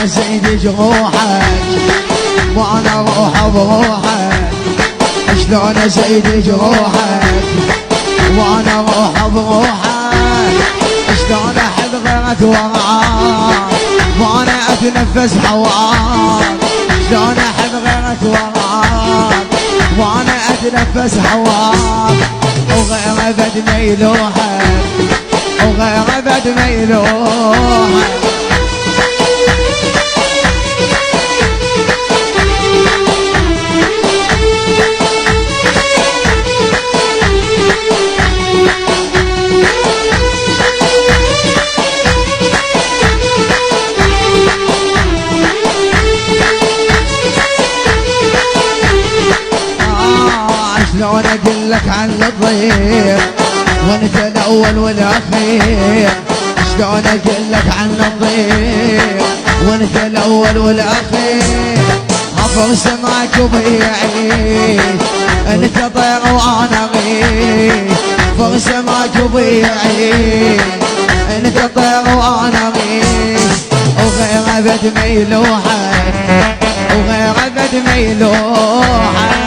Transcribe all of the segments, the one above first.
ازيد جروحك وانا اروح بروحك، شلون ازيد جروحك وانا اروح بروحك، شلون احب غيرك وراك وانا اتنفس هواك، شلون احب غيرك وراك وانا اتنفس هواك، وغير ابد ما يلوحك وغير ابد ما يلوحك. شلون اقول عن الضيق وانت الاول والاخير، شلون اقول عن الضيق وانت الاول والاخير، حفر سمعك وبيعيش انت طير وانا غير، حفر سمعك وبيعيش انت طير وانا غير، وغير ابد ما يلوحك وغير ابد ما يلوحك.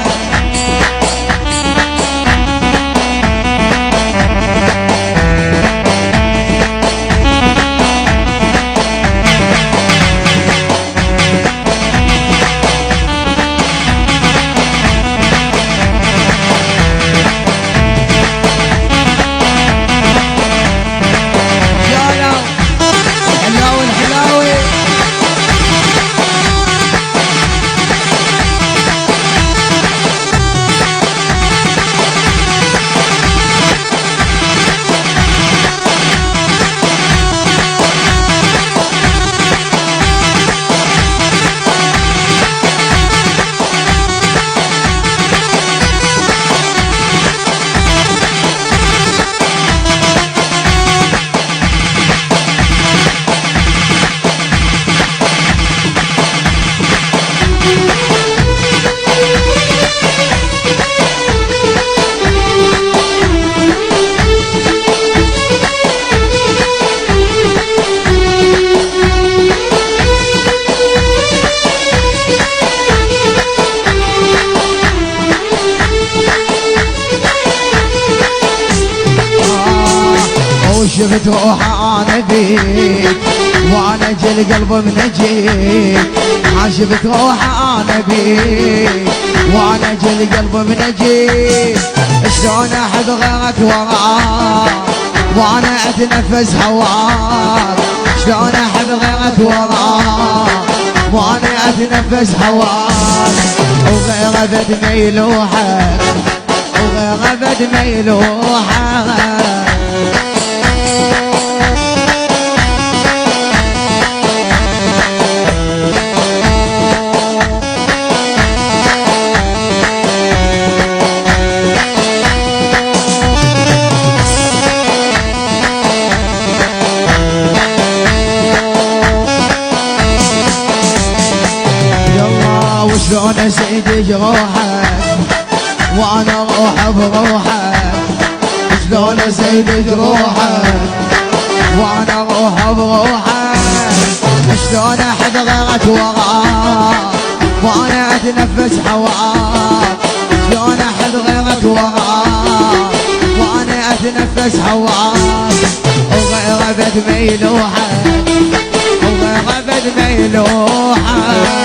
شفت روح انا بيك وانا جل قلب من اجيك، شفت روح انا بيك وانا جل قلب من اجيك، شلون احب غيرك وراك وانا اتنفس هواك، شلون احب غيرك وراك وانا اتنفس هواك، وغير ابد ما يلوحك وغير ابد ما يلوحك. شلون ازيد جروحك وانا اروح بروحك، شلون ازيد جروحك وانا اروح بروحك، شلون احب غيرك وراك وانا اتنفس هواك، شلون احب غيرك وراك وانا اتنفس هواك، وغير ابد ما يلوحك وغير ابد ما يلوحك.